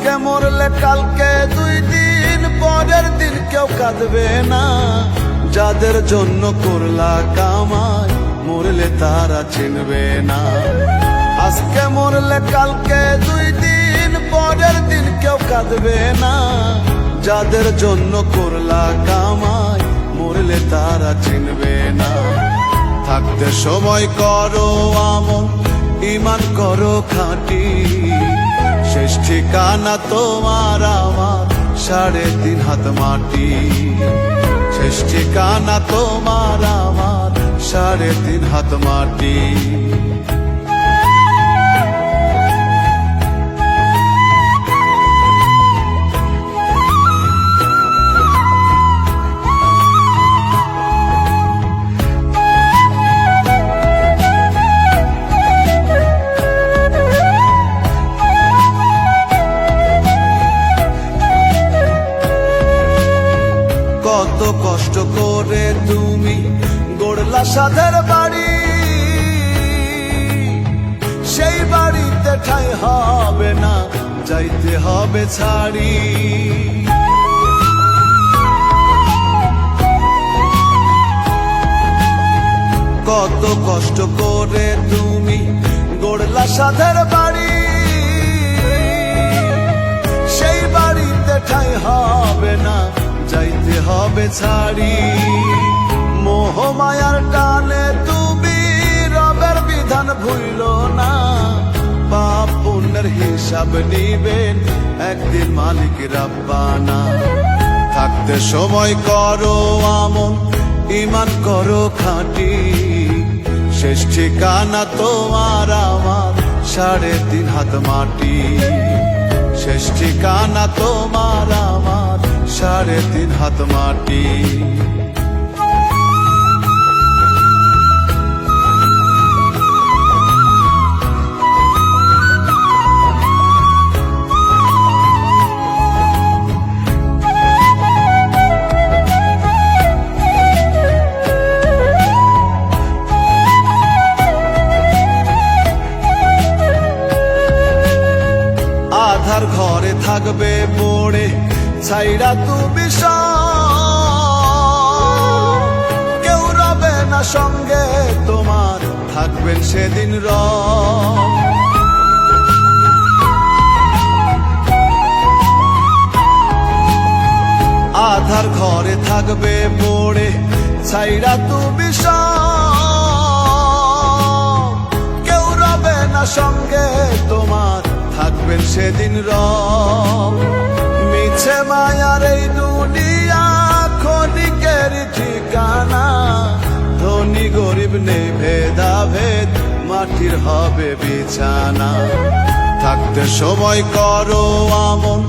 আজকে মরলে কালকে 2 দিন পরের দিন কেউ কাঁদবে না। যাদের জন্য করলা কামাই মরলে তারা চিনবে না। আজকে মরলে কালকে 2 দিন পরের দিন কেউ কাঁদবে না। যাদের জন্য করলা কামাই মরলে তারা চিনবে না। থাকতে সময় করো আমল, ঈমান করো খাঁটি। শেষ ঠিকানা তোমার আমার 3.5 হাত মাটি। শেষ ঠিকানা তোমার আমার 3.5 হাত মাটি। কত কষ্ট করে তুমি গড়লা সাধের বাড়ি, সেই বাড়িতে ঠাঁই হবে না, যাইতে হবে ছাড়ি। কত কষ্ট করে তুমি গড়লা সাধের বাড়ি, সেই বাড়িতে ঠাঁই হবে না, যাইতে হবে ছাড়ি। মোহ মায়ার টানে তুমি রবের বিধান ভুইল না। পাপ পুণ্যের হিসাব নিবেন একদিন মালিক রাব্বানা। থাকতে সময় করো আমল, ঈমান করো খাঁটি। শেষ ঠিকানা তোমার আমার 3.5 হাত মাটি। শেষ ঠিকানা তোমার আমার 3.5 হাত মাটি। আধার ঘরে থাকবে পড়ে ছাইরা তুমি সব, কেউ রবে না সঙ্গে তোমার, থাকবেন সেদিন রব। আধার ঘরে থাকবে পড়ে ছাইরা তুমি সব, কেউ রবে না সঙ্গে তোমার, থাকবেন সেদিন রব। মিছে মায়ার এই দুনিয়া ক্ষণিকের ঠিকানা। ধনী গরিব নেই ভেদাভেদ, মাটির হবে বিছানা। থাকতে সময় করো আমল,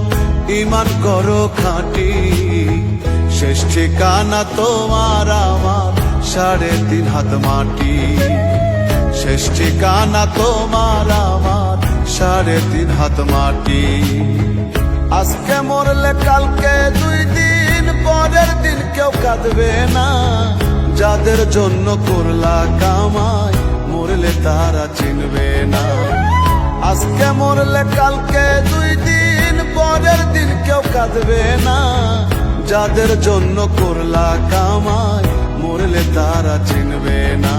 ঈমান করো খাঁটি। শেষ ঠিকানা তোমার আমার 3.5 হাত মাটি। শেষ ঠিকানা তোমার আমার 3.5 হাত মাটি। আজকে মরলে কালকে 2 দিন পরের দিন কেউ কাঁদবে না। যাদের জন্য করলা কামাই মরলে তারা চিনবে না। আজকে মরলে কালকে 2 দিন পরের দিন কেউ কাঁদবে না। যাদের জন্য করলা কামাই মরলে তারা চিনবে না।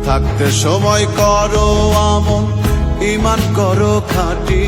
থাকতে সময় করো আমল, ঈমান করো খাঁটি।